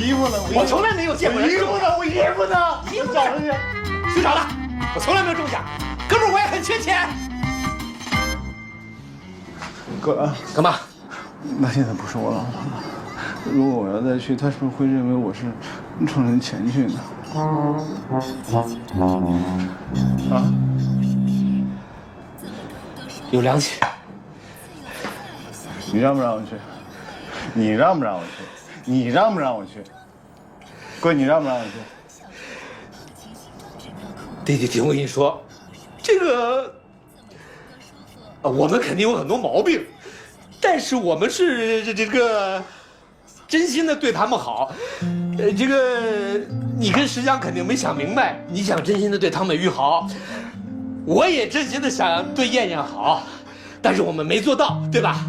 衣服呢？我从来没有见过人衣服呢？我衣服呢？衣服找出去，去找了。我从来没有中奖，哥们儿，我也很缺钱。哥，干嘛？那现在不是我老婆了。如果我要再去，他是不是会认为我是冲着钱去呢？啊？有良心。你让不让我去？你让不让我去？你让不让我去？哥，你让不让我去？弟弟，我跟你说，这个，我们肯定有很多毛病，但是我们是这个真心的对他们好。这个你跟石江肯定没想明白，你想真心的对汤美玉好，我也真心的想对燕燕好，但是我们没做到，对吧？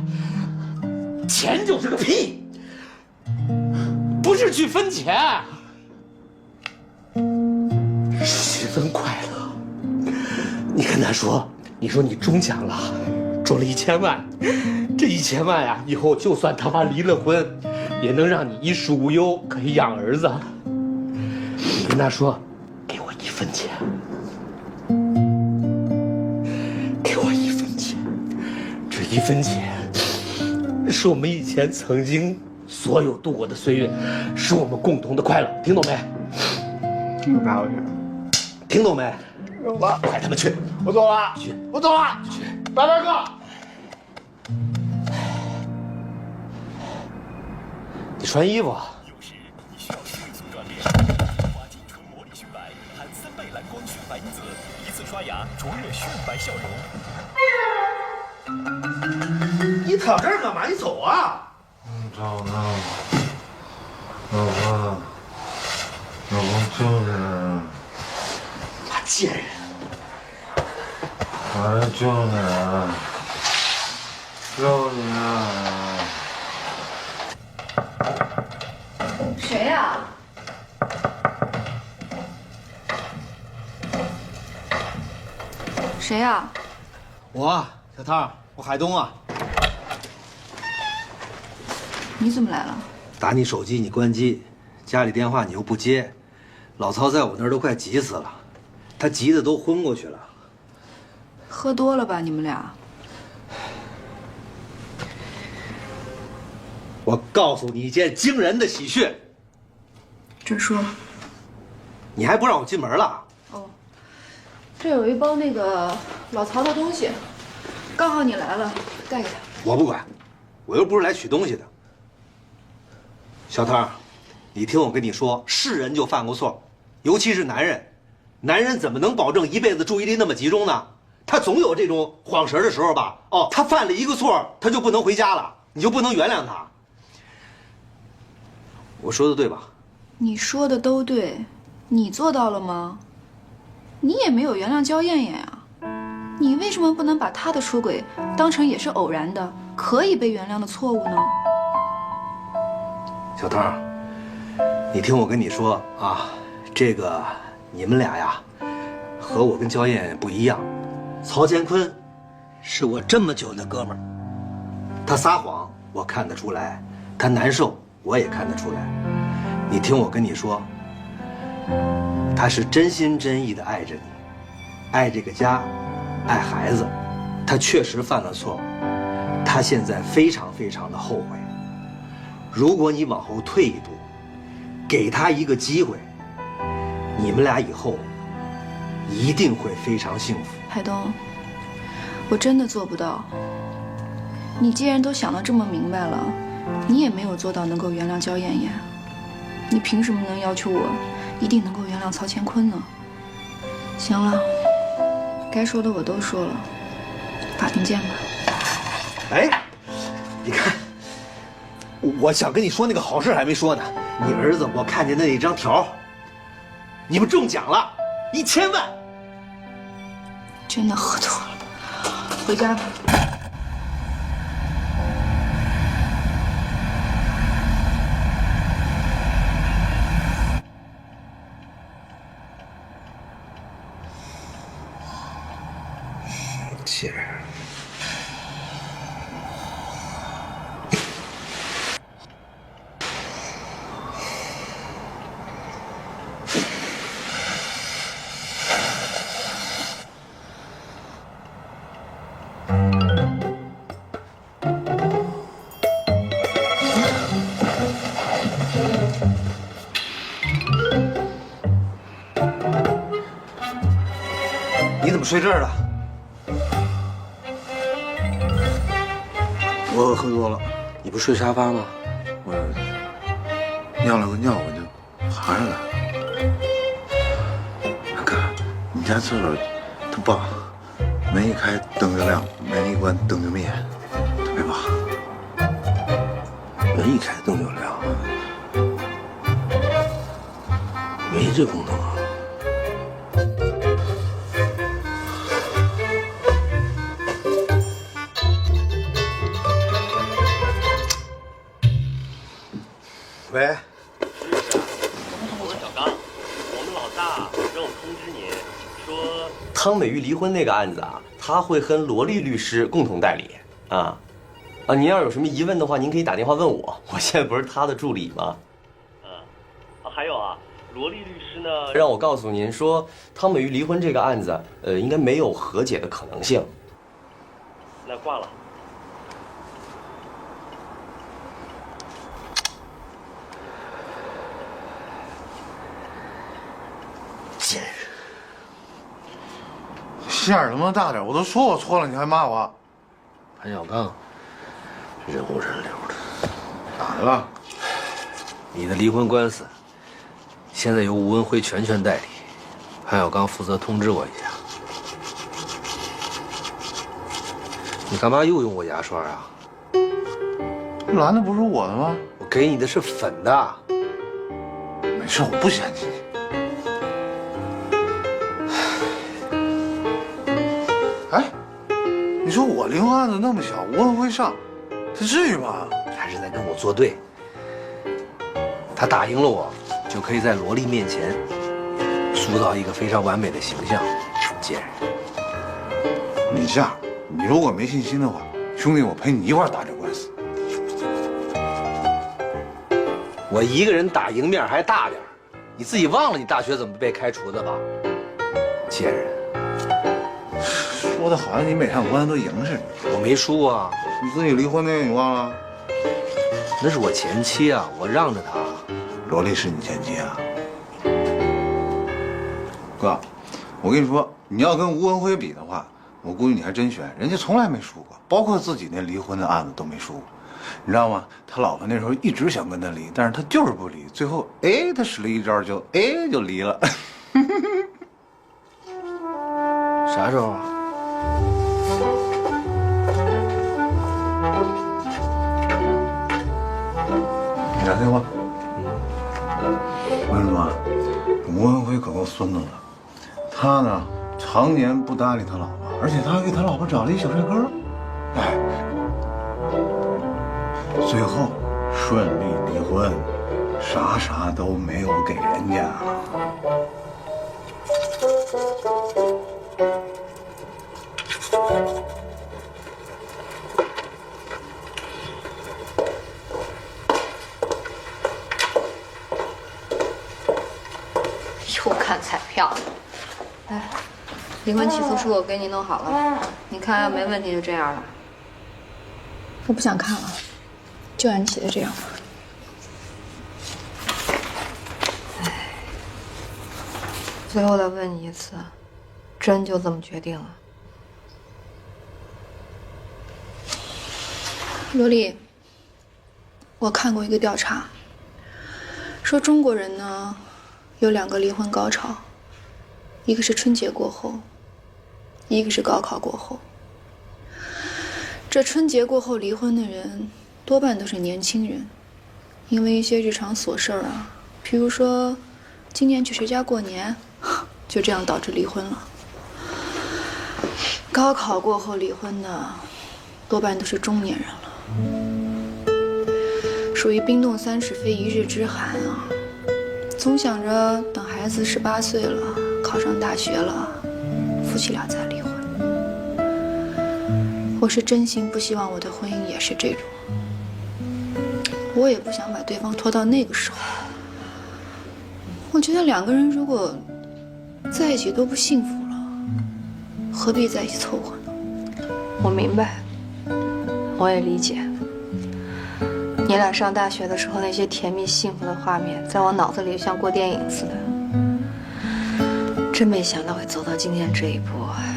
钱就是个屁，不是去分钱，是去分快乐。你跟他说，你说你中奖了，中了1000万，这1000万呀，以后就算他妈离了婚，也能让你衣食无忧，可以养儿子。你跟他说，给我1分钱，给我1分钱，这1分钱。是我们以前曾经所有度过的岁月，是我们共同的快乐，听懂没？你陪我去。听懂没？走吧，快他妈去！我走了，去，我走了，去！拜拜，哥。你穿衣服啊？有时你需要迅速锻炼，花精纯魔力迅白含3倍蓝光迅白因子，一次刷牙灼热迅白笑容。你躺这儿干嘛？你走啊！找呢，老婆，老公救你了，妈贱人！我来救你了，救你了。谁呀？谁呀？我小汤，我海东啊。你怎么来了？打你手机你关机，家里电话你又不接，老曹在我那儿都快急死了，他急得都昏过去了。喝多了吧你们俩？我告诉你一件惊人的喜讯，这说。你还不让我进门了？哦，这有一包那个老曹的东西，刚好你来了，带给他。我不管，我又不是来取东西的。小汤，你听我跟你说，是人就犯过错，尤其是男人，男人怎么能保证一辈子注意力那么集中呢？他总有这种晃神的时候吧？哦，他犯了一个错，他就不能回家了，你就不能原谅他。我说的对吧？你说的都对，你做到了吗？你也没有原谅焦艳艳啊，你为什么不能把她的出轨当成也是偶然的、可以被原谅的错误呢？小汤，你听我跟你说啊，这个你们俩呀，和我跟焦艳艳不一样。曹乾坤是我这么久的哥们儿，他撒谎我看得出来，他难受我也看得出来。你听我跟你说，他是真心真意的爱着你，爱这个家，爱孩子。他确实犯了错，他现在非常非常的后悔。如果你往后退一步，给他一个机会，你们俩以后一定会非常幸福。海东，我真的做不到。你既然都想得这么明白了，你也没有做到能够原谅焦艳艳，你凭什么能要求我一定能够原谅曹乾坤呢？行了，该说的我都说了，法庭见吧。哎，你看，我想跟你说那个好事还没说呢。你儿子，我看见那一张条，你们中奖了，1000万。真的喝多了，回家吧。贱人。睡这儿了。我喝多了。你不睡沙发吗？我尿了个尿，我就爬上来了。看，你家厕所特棒，门一开灯就亮，门一关灯就灭，特别棒。门一开灯就亮，没这功能啊。喂，我是小刚，我们老大让我通知您，说汤美玉离婚那个案子啊，他会跟罗莉律师共同代理啊。您要有什么疑问的话，您可以打电话问我，我现在不是他的助理吗？还有啊，罗莉律师呢让我告诉您说，汤美玉离婚这个案子，应该没有和解的可能性。那挂了。贱人，心眼他妈大点！我都说我错了，你还骂我？潘小刚，人五人六的。咋的了？你的离婚官司现在由吴文辉全权代理，潘小刚负责通知我一下。你干嘛又用我牙刷啊？蓝的不是我的吗？我给你的是粉的。没事，我不嫌弃你。哎，你说我离婚案子那么小，吴文辉上，他至于吗？还是在跟我作对。他打赢了我，就可以在罗莉面前塑造一个非常完美的形象。贱人，你这样，你如果没信心的话，兄弟，我陪你一块打这官司。我一个人打赢面还大点儿，你自己忘了你大学怎么被开除的吧？贱人，说的好像你每场官司都赢似的。我没输啊，你自己离婚那个你忘了？那是我前妻啊，我让着她。罗莉是你前妻啊？哥，我跟你说，你要跟吴文辉比的话，我估计你还真悬，人家从来没输过，包括自己那离婚的案子都没输过。你知道吗？他老婆那时候一直想跟他离，但是他就是不离，最后他使了一招就离了。啥时候啊？你打电话。我跟你说啊，吴文辉可够孙子的，他呢常年不搭理他老婆，而且他还给他老婆找了一小帅哥，最后顺利离婚，啥都没有给人家。又看彩票，哎，离婚起诉书我给你弄好了，你看要没问题就这样了。我不想看了，就按你写的这样吧。哎，最后再问你一次，真就这么决定了？罗莉，我看过一个调查，说中国人呢有2个离婚高潮，一个是春节过后，一个是高考过后。这春节过后离婚的人多半都是年轻人，因为一些日常琐事啊，比如说今年去谁家过年，就这样导致离婚了。高考过后离婚的多半都是中年人了，属于冰冻30非一日之寒啊。总想着等孩子18岁了，考上大学了，夫妻俩再离婚。我是真心不希望我的婚姻也是这种，我也不想把对方拖到那个时候。我觉得2个人如果在一起都不幸福了，何必在一起凑合呢？我明白，我也理解。你俩上大学的时候那些甜蜜幸福的画面，在我脑子里像过电影似的。真没想到会走到今天这一步，哎。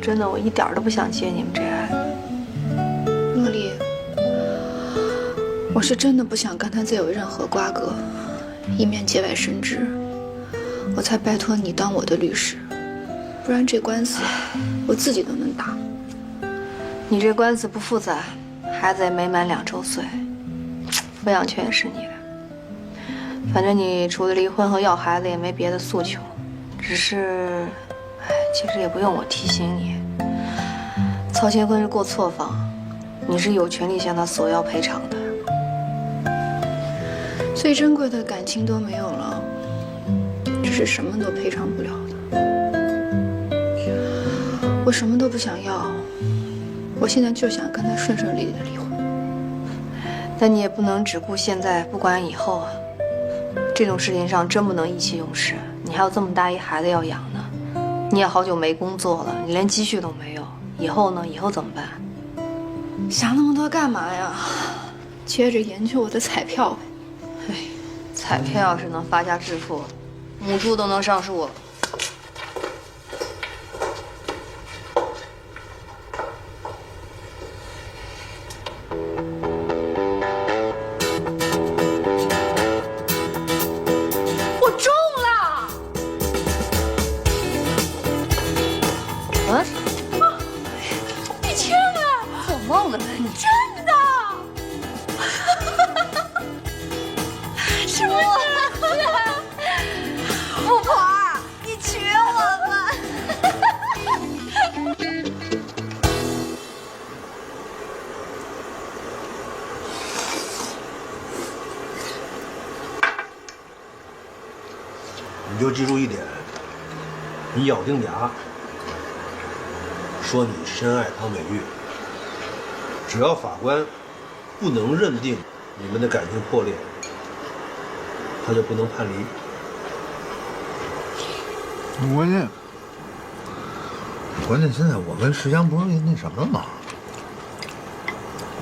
真的，我一点都不想结你们这案。洛丽，我是真的不想跟他再有任何瓜葛，以免节外生枝，我才拜托你当我的律师，不然这官司我自己都能打。你这官司不复杂，孩子也没满2周岁，抚养权也是你的。反正你除了离婚和要孩子也没别的诉求，只是，其实也不用我提醒你，曹乾坤是过错方，你是有权利向他索要赔偿的。最珍贵的感情都没有了，只是什么都赔偿不了的。我什么都不想要，我现在就想跟他顺顺利利的离婚。但你也不能只顾现在不管以后啊，这种事情上真不能意气用事。你还有这么大一孩子要养呢，你也好久没工作了，你连积蓄都没有，以后呢？以后怎么办？想那么多干嘛呀？接着研究我的彩票呗。哎，彩票要是能发家致富，母猪都能上树了。我中了！啊！1000万！做梦了吧你？真的！是不是？富婆，你娶我吧！你就记住一点，你咬定牙说你深爱汤美玉，只要法官不能认定你们的感情破裂，他就不能判离。关键现在我跟石江不是那什么了吗？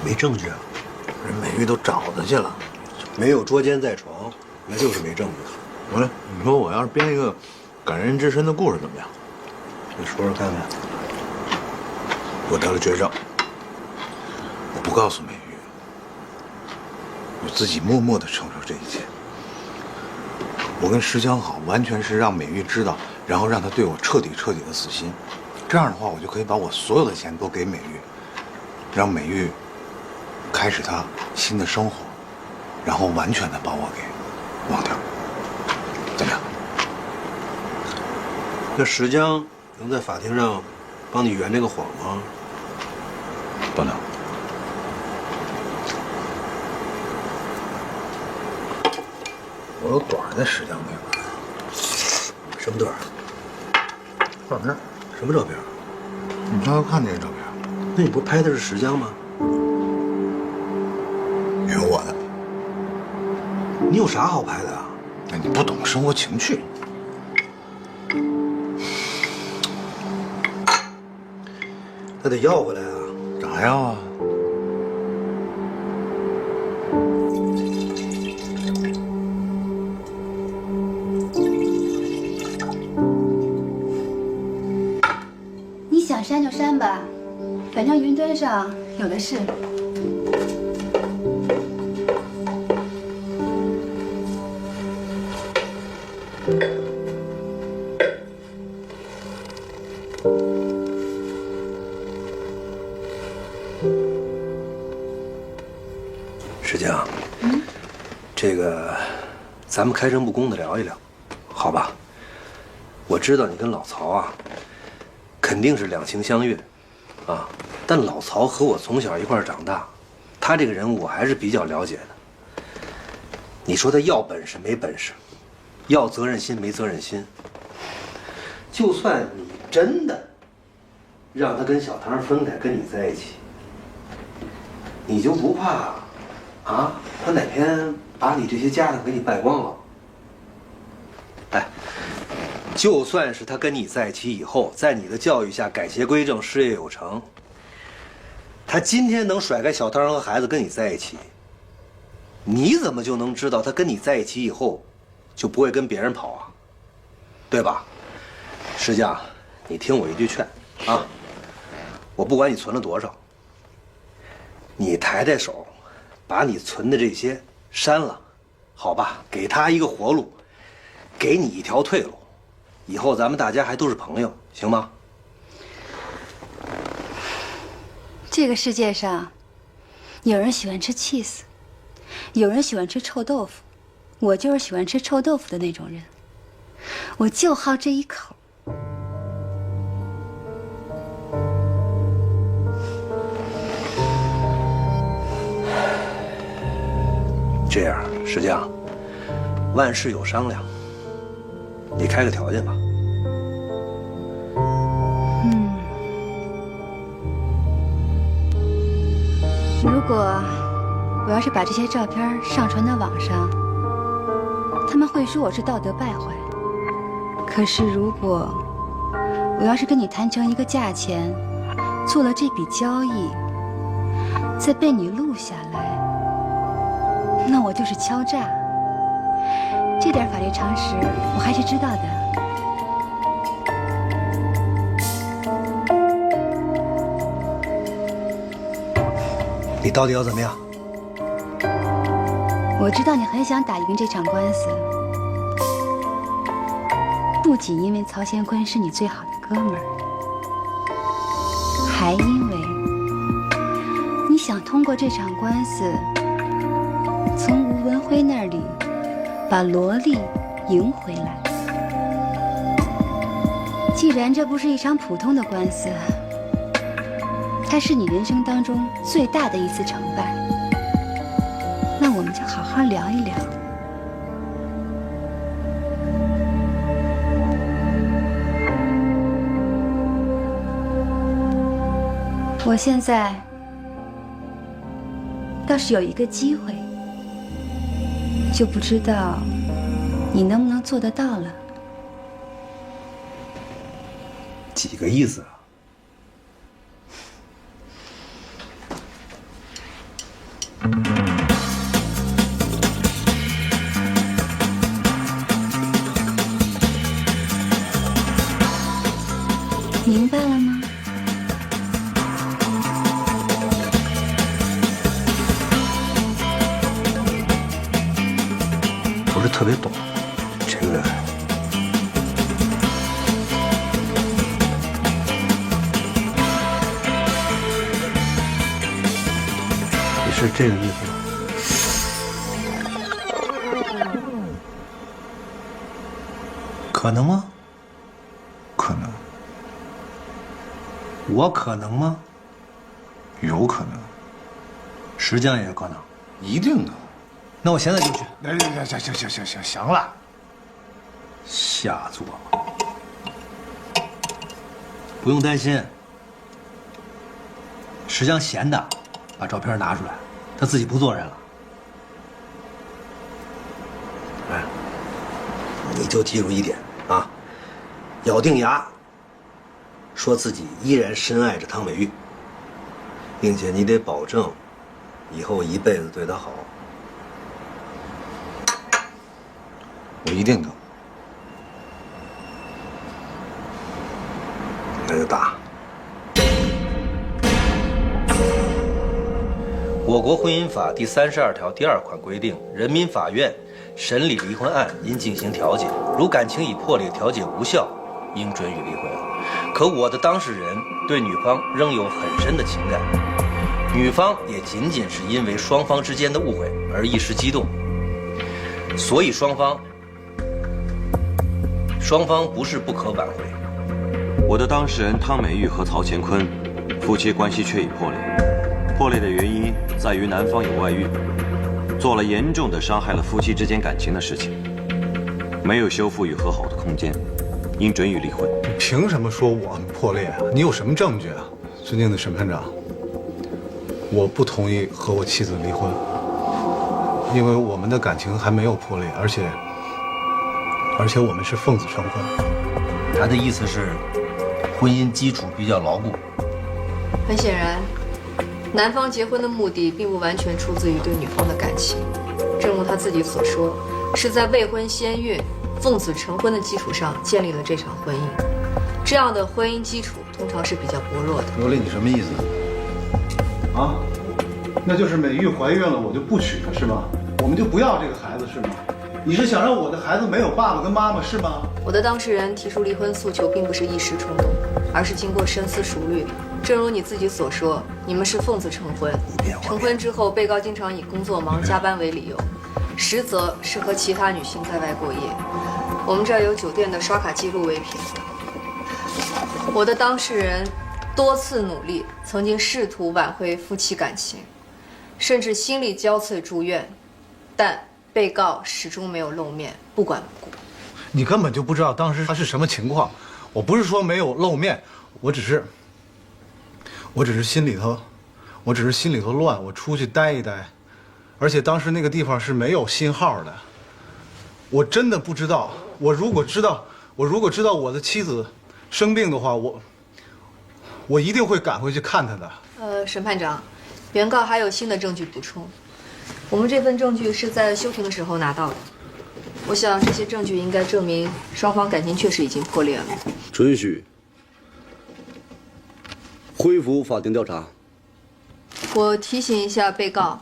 没证据啊，人美玉都找他去了。没有捉奸在床，那就是没证据。我说，你说我要是编一个感人至深的故事怎么样？你说说看看。我得了绝症，我不告诉美玉，我自己默默地承受这一切。我跟石江好，完全是让美玉知道，然后让她对我彻底的死心。这样的话，我就可以把我所有的钱都给美玉，让美玉开始她新的生活，然后完全的把我给忘掉。怎么样？那石江能在法庭上帮你圆这个谎吗？不能。我有短在石江那边。什么短？照片。什么照片？你刚刚看那个照片？那你不是拍的是石江吗？有我的。你有啥好拍的啊？那你不懂生活情趣。那得要回来啊！咋要啊？你想删就删吧，反正云端上有的是。石江，这个咱们开诚布公的聊一聊，好吧？我知道你跟老曹啊，肯定是两情相悦，啊，但老曹和我从小一块儿长大，他这个人我还是比较了解的。你说他要本事没本事，要责任心没责任心，就算你真的让他跟小唐分开，跟你在一起，你就不怕啊？他哪天把你这些家当给你败光了？哎，就算是他跟你在一起以后，在你的教育下改邪归正、事业有成，他今天能甩开小唐和孩子跟你在一起，你怎么就能知道他跟你在一起以后就不会跟别人跑啊？对吧？石江，你听我一句劝啊，我不管你存了多少，你抬手，把你存的这些删了，好吧？给他一个活路，给你一条退路，以后咱们大家还都是朋友，行吗？这个世界上，有人喜欢吃 cheese， 有人喜欢吃臭豆腐，我就是喜欢吃臭豆腐的那种人，我就好这一口。这样，石匠，万事有商量，你开个条件吧。如果我要是把这些照片上传到网上，他们会说我是道德败坏。可是如果我要是跟你谈成一个价钱，做了这笔交易，再被你录下来，那我就是敲诈。这点法律常识我还是知道的。你到底要怎么样？我知道你很想打赢这场官司，不仅因为曹乾坤是你最好的哥们儿，还因为你想通过这场官司，从吴文辉那里把萝莉赢回来。既然这不是一场普通的官司，它是你人生当中最大的一次成败，那我们就好好聊一聊。我现在倒是有一个机会，就不知道你能不能做得到了。几个意思啊？明白了吗？不是特别懂这个。你是这个意思吗？可能吗？可能，我可能吗？有可能，石匠也有可能。一定能。那我现在就去。行了，瞎做，不用担心。石匠闲的，把照片拿出来，他自己不做人了。哎，你就记住一点啊，咬定牙，说自己依然深爱着汤美玉，并且你得保证，以后一辈子对她好。我一定能。那就打。我国婚姻法第32条第2款规定，人民法院审理离婚案应进行调解，如感情已破裂，调解无效，应准予离婚。可我的当事人对女方仍有很深的情感，女方也仅仅是因为双方之间的误会而一时激动，所以双方不是不可挽回。我的当事人汤美玉和曹乾坤夫妻关系确已破裂，破裂的原因在于男方有外遇，做了严重的伤害了夫妻之间感情的事情，没有修复与和好的空间，应准予离婚。你凭什么说我们破裂啊？你有什么证据啊？尊敬的审判长，我不同意和我妻子离婚，因为我们的感情还没有破裂，而且我们是奉子成婚。他的意思是，婚姻基础比较牢固。很显然，男方结婚的目的并不完全出自于对女方的感情，正如他自己所说，是在未婚先孕奉子成婚的基础上建立了这场婚姻。这样的婚姻基础通常是比较薄弱的。罗丽，你什么意思？啊？那就是美玉怀孕了，我就不娶了是吗？我们就不要这个孩子是吗？你是想让我的孩子没有爸爸跟妈妈是吗？我的当事人提出离婚诉求，并不是一时冲动，而是经过深思熟虑的。正如你自己所说，你们是奉子成婚，成婚之后，被告经常以工作忙、加班为理由，实则是和其他女性在外过夜。我们这儿有酒店的刷卡记录为凭。我的当事人多次努力，曾经试图挽回夫妻感情，甚至心力交瘁住院，但被告始终没有露面，不管不顾。你根本就不知道当时他是什么情况。我不是说没有露面，我只是心里头乱，我出去待一待，而且当时那个地方是没有信号的。我真的不知道，我如果知道我的妻子生病的话，我一定会赶回去看她的。审判长，原告还有新的证据补充。我们这份证据是在休庭的时候拿到的，我想这些证据应该证明双方感情确实已经破裂了。准许恢复法庭调查。我提醒一下被告，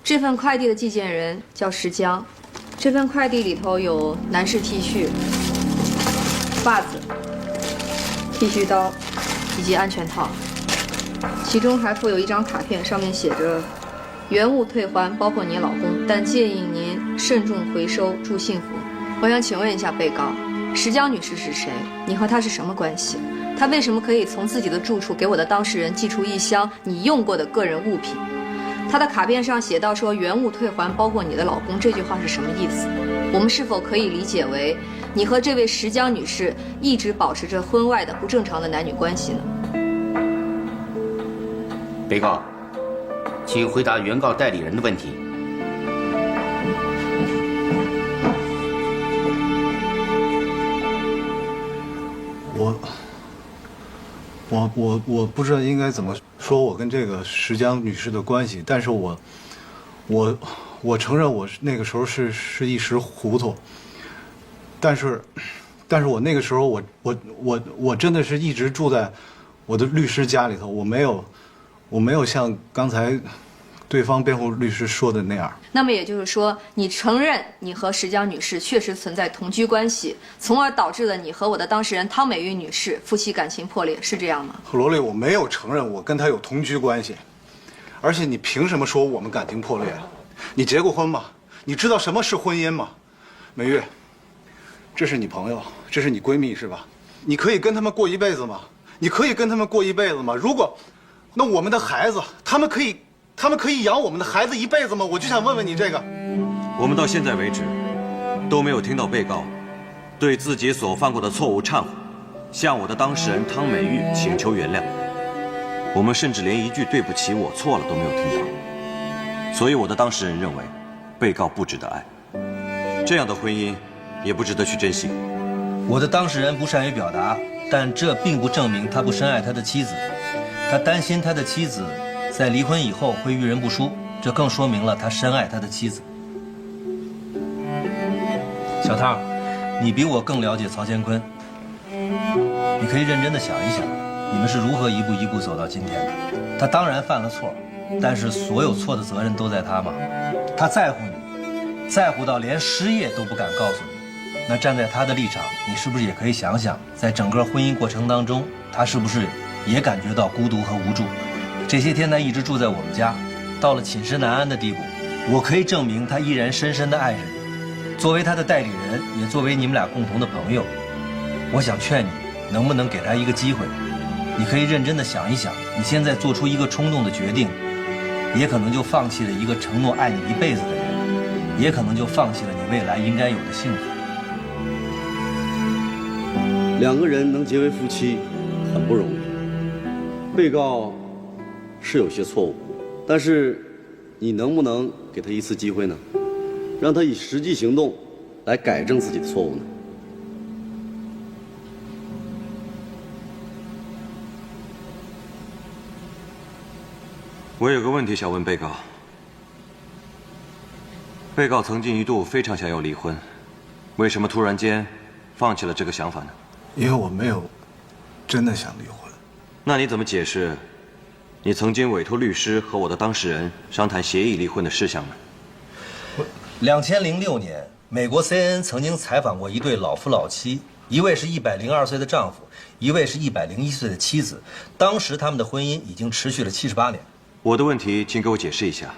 这份快递的寄件人叫石江，这份快递里头有男士 T 恤、袜子、剃须刀以及安全套，其中还附有一张卡片，上面写着原物退还，包括你老公，但建议您慎重回收，祝幸福。我想请问一下被告，石江女士是谁？你和她是什么关系？她为什么可以从自己的住处给我的当事人寄出一箱你用过的个人物品？她的卡片上写到说原物退还，包括你的老公，这句话是什么意思？我们是否可以理解为你和这位石江女士一直保持着婚外的不正常的男女关系呢？被告，请回答原告代理人的问题。我不知道应该怎么说我跟这个石江女士的关系，但是我承认我那个时候是一时糊涂，但是我那个时候我真的是一直住在我的律师家里头，我没有像刚才对方辩护律师说的那样。那么也就是说，你承认你和石江女士确实存在同居关系，从而导致了你和我的当事人汤美玉女士夫妻感情破裂，是这样吗？罗丽，我没有承认我跟她有同居关系，而且你凭什么说我们感情破裂？你结过婚吗？你知道什么是婚姻吗？美玉，这是你朋友，这是你闺蜜是吧？你可以跟他们过一辈子吗？你可以跟他们过一辈子吗？如果，那我们的孩子，他们可以养我们的孩子一辈子吗？我就想问问你这个。我们到现在为止，都没有听到被告对自己所犯过的错误忏悔，向我的当事人汤美玉请求原谅。我们甚至连一句对不起，我错了都没有听到。所以我的当事人认为，被告不值得爱，这样的婚姻也不值得去珍惜。我的当事人不善于表达，但这并不证明他不深爱他的妻子。他担心他的妻子在离婚以后会遇人不淑，这更说明了他深爱他的妻子。小汤，你比我更了解曹乾坤，你可以认真的想一想，你们是如何一步一步走到今天的。他当然犯了错，但是所有错的责任都在他吗？他在乎你，在乎到连失业都不敢告诉你。那站在他的立场，你是不是也可以想想，在整个婚姻过程当中，他是不是也感觉到孤独和无助？这些天他一直住在我们家，到了寝食难安的地步。我可以证明他依然深深的爱着你。作为他的代理人，也作为你们俩共同的朋友，我想劝你，能不能给他一个机会？你可以认真的想一想，你现在做出一个冲动的决定，也可能就放弃了一个承诺爱你一辈子的人，也可能就放弃了你未来应该有的幸福。两个人能结为夫妻很不容易，被告是有些错误，但是你能不能给他一次机会呢？让他以实际行动来改正自己的错误呢？我有个问题想问被告。被告曾经一度非常想要离婚，为什么突然间放弃了这个想法呢？因为我没有真的想离婚。那你怎么解释你曾经委托律师和我的当事人商谈协议离婚的事项呢？2006年，美国 CNN 曾经采访过一对老夫老妻，一位是102岁的丈夫，一位是101岁的妻子。当时他们的婚姻已经持续了78年。我的问题，请给我解释一下，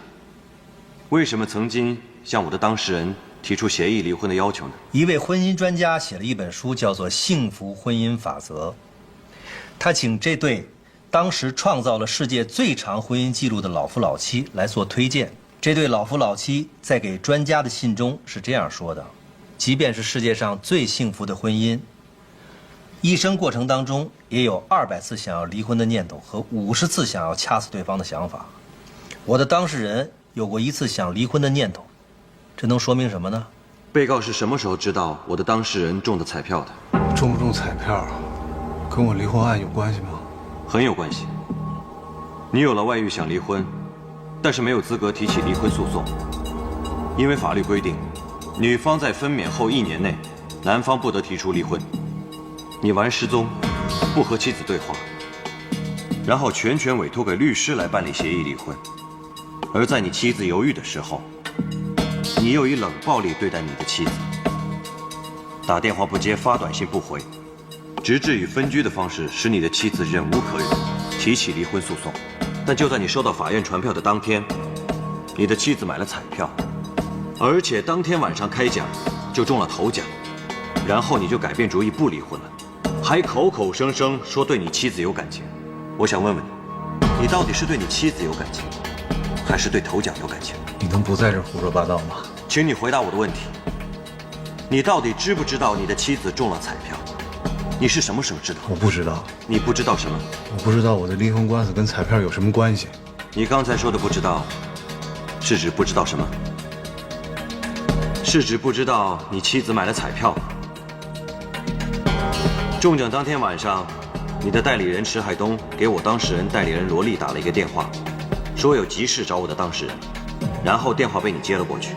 为什么曾经向我的当事人提出协议离婚的要求呢？一位婚姻专家写了一本书，叫做《幸福婚姻法则》。他请这对当时创造了世界最长婚姻记录的老夫老妻来做推荐。这对老夫老妻在给专家的信中是这样说的：即便是世界上最幸福的婚姻，一生过程当中也有200次想要离婚的念头和50次想要掐死对方的想法。我的当事人有过1次想离婚的念头，这能说明什么呢？被告是什么时候知道我的当事人中的彩票的？中不中彩票，跟我离婚案有关系吗？很有关系。你有了外遇想离婚，但是没有资格提起离婚诉讼，因为法律规定，女方在分娩后1年内，男方不得提出离婚。你玩失踪，不和妻子对话，然后全权委托给律师来办理协议离婚。而在你妻子犹豫的时候，你又以冷暴力对待你的妻子，打电话不接，发短信不回，直至以分居的方式使你的妻子忍无可忍，提起离婚诉讼。但就在你收到法院传票的当天，你的妻子买了彩票，而且当天晚上开奖就中了头奖，然后你就改变主意不离婚了，还口口声声说对你妻子有感情。我想问问你，你到底是对你妻子有感情，还是对头奖有感情？你能不在这胡说八道吗？请你回答我的问题，你到底知不知道你的妻子中了彩票？你是什么时候知道？我不知道。你不知道什么？我不知道我的离婚官司跟彩票有什么关系。你刚才说的不知道，是指不知道什么？是指不知道你妻子买了彩票吗？中奖当天晚上，你的代理人池海东给我当事人代理人罗丽打了一个电话，说有急事找我的当事人，然后电话被你接了过去。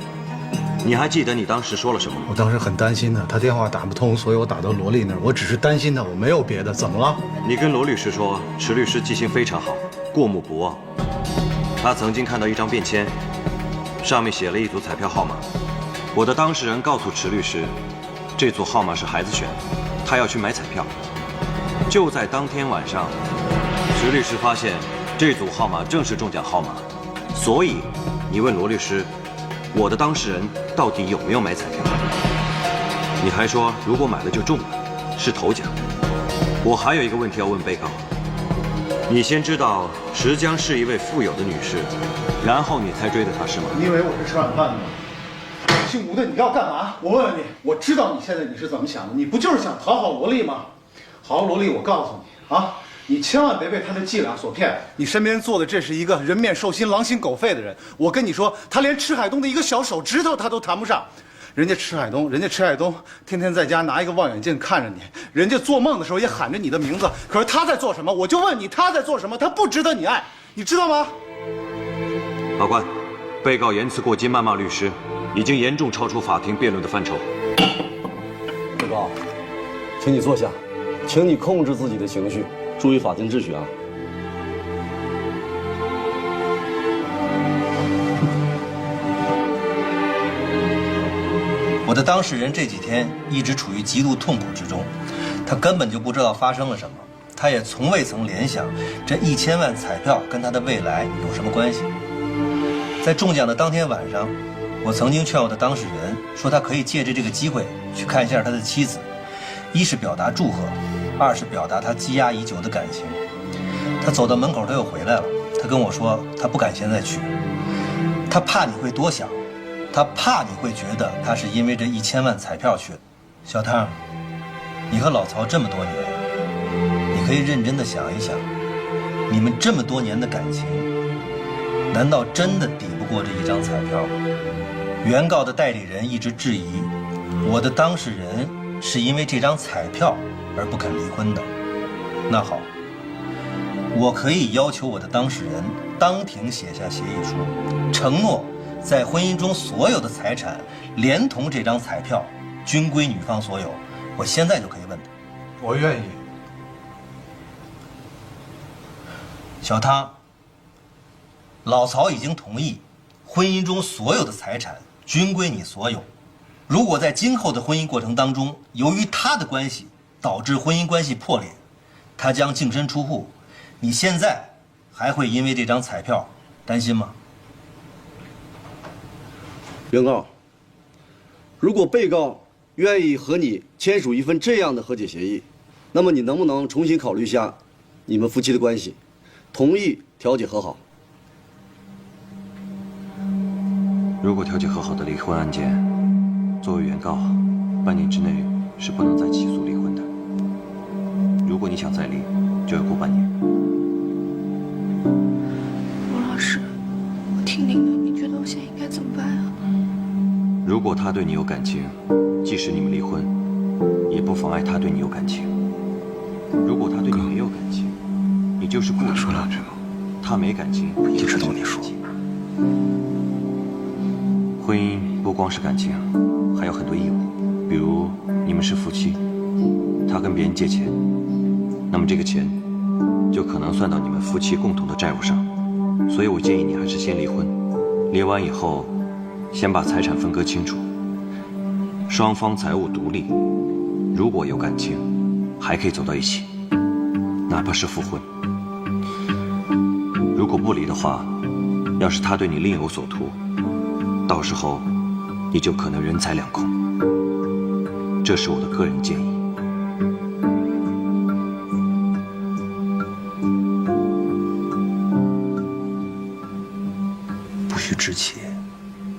你还记得你当时说了什么吗？我当时很担心他电话打不通，所以我打到罗丽那儿。我只是担心他，我没有别的。怎么了？你跟罗律师说，池律师记性非常好，过目不忘。他曾经看到一张便签，上面写了一组彩票号码。我的当事人告诉池律师，这组号码是孩子选的，他要去买彩票。就在当天晚上，池律师发现这组号码正是中奖号码，所以你问罗律师，我的当事人到底有没有买彩票？你还说如果买了就中了，是头奖。我还有一个问题要问被告，你先知道池江是一位富有的女士，然后你才追的她是吗？你以为我是吃软饭的吗？姓吴的，你要干嘛？我问问你，我知道你现在你是怎么想的，你不就是想讨好萝莉吗？好，萝莉，我告诉你啊，你千万别被他的伎俩所骗。你身边坐的这是一个人面兽心、狼心狗肺的人。我跟你说，他连池海东的一个小手指头他都谈不上。人家池海东天天在家拿一个望远镜看着你，人家做梦的时候也喊着你的名字。可是他在做什么？我就问你，他在做什么？他不值得你爱，你知道吗？法官，被告言辞过激，谩骂律师，已经严重超出法庭辩论的范畴。被告，请你坐下，请你控制自己的情绪，注意法庭秩序啊。我的当事人这几天一直处于极度痛苦之中，他根本就不知道发生了什么，他也从未曾联想这1000万彩票跟他的未来有什么关系。在中奖的当天晚上，我曾经劝我的当事人说，他可以借着这个机会去看一下他的妻子，一是表达祝贺，二是表达他积压已久的感情。他走到门口，他又回来了，他跟我说他不敢现在去，他怕你会多想，他怕你会觉得他是因为这1000万彩票去的。小汤，你和老曹这么多年，你可以认真的想一想，你们这么多年的感情，难道真的抵不过这一张彩票吗？原告的代理人一直质疑，我的当事人是因为这张彩票而不肯离婚的。那好，我可以要求我的当事人当庭写下协议书，承诺在婚姻中所有的财产连同这张彩票均归女方所有，我现在就可以问他。我愿意。小汤，老曹已经同意，婚姻中所有的财产均归你所有。如果在今后的婚姻过程当中，由于他的关系导致婚姻关系破裂，他将净身出户。你现在还会因为这张彩票担心吗？原告，如果被告愿意和你签署一份这样的和解协议，那么你能不能重新考虑一下你们夫妻的关系，同意调解和好？如果调解和好的离婚案件，作为原告，半年之内是不能再起诉离婚的。如果你想再离，就要过半年。罗老师，我听您的，你觉得我现在应该怎么办啊？如果他对你有感情，即使你们离婚，也不妨碍他对你有感情。如果他对你没有感情，你就是不能说两句吗？他没感情，一直都你说。婚姻不光是感情，还有很多义务，比如你们是夫妻，他跟别人借钱，那么这个钱就可能算到你们夫妻共同的债务上。所以我建议你还是先离婚，离完以后，先把财产分割清楚，双方财务独立。如果有感情，还可以走到一起，哪怕是复婚。如果不离的话，要是他对你另有所图，到时候你就可能人财两空。这是我的个人建议。不许置气，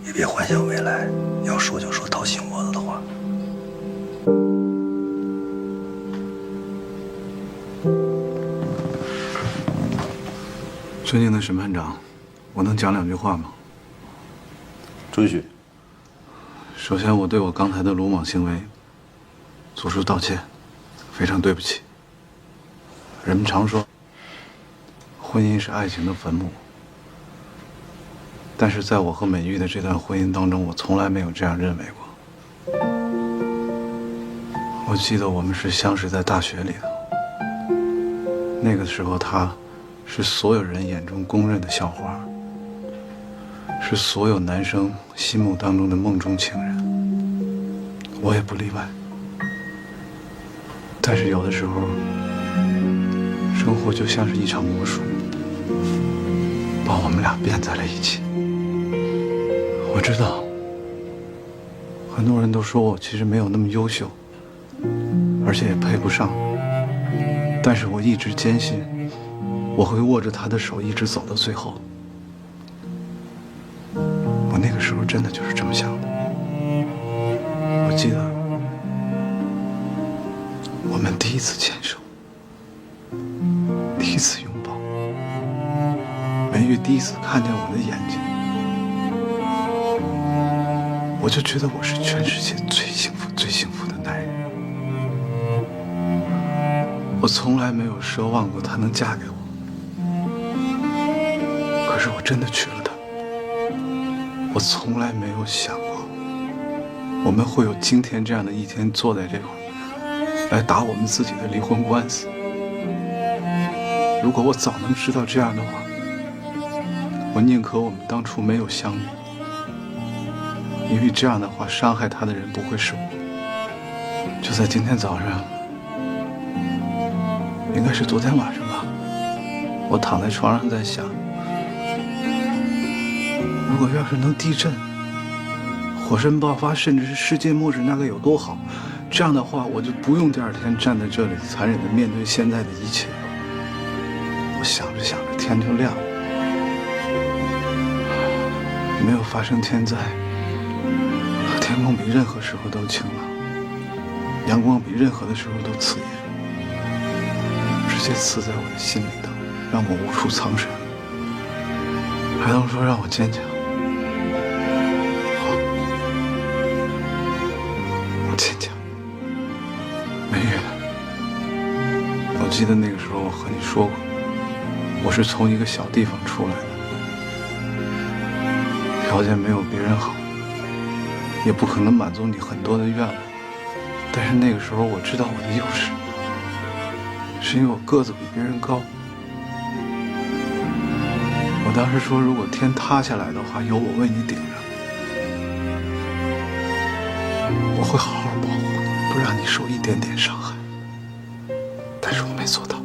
也别幻想未来，要说就说掏心窝子的话。尊敬的审判长，我能讲两句话吗？准许。首先，我对我刚才的鲁莽行为做出道歉，非常对不起。人们常说，婚姻是爱情的坟墓，但是在我和美玉的这段婚姻当中，我从来没有这样认为过。我记得我们是相识在大学里的，那个时候她是所有人眼中公认的校花，是所有男生心目当中的梦中情人，我也不例外。但是有的时候，生活就像是一场魔术，把我们俩变在了一起。我知道，很多人都说我其实没有那么优秀，而且也配不上，但是我一直坚信，我会握着她的手一直走到最后。我那个时候真的就是这么想的。我记得我们第一次牵手，第一次拥抱，美玉第一次看见我的眼睛，我就觉得我是全世界最幸福、最幸福的男人。我从来没有奢望过她能嫁给我，可是我真的娶了她。我从来没有想过，我们会有今天这样的一天，坐在这块来打我们自己的离婚官司。如果我早能知道这样的话，我宁可我们当初没有相遇，因为这样的话伤害他的人不会是我。就在今天早上，应该是昨天晚上吧，我躺在床上在想，如果要是能地震、火山爆发，甚至是世界末日，那该有多好！这样的话，我就不用第二天站在这里残忍地面对现在的一切。我想着想着，天就亮了。没有发生天灾，天空比任何时候都晴朗，阳光比任何的时候都刺眼，直接刺在我的心里头，让我无处藏身。还能说让我坚强？好，我坚强。美玉，我记得那个时候我和你说过，我是从一个小地方出来的，条件没有别人好，也不可能满足你很多的愿望。但是那个时候我知道我的优势，是因为我个子比别人高。我当时说，如果天塌下来的话，有我为你顶着，我会好好保护你，不让你受一点点伤害。但是我没做到。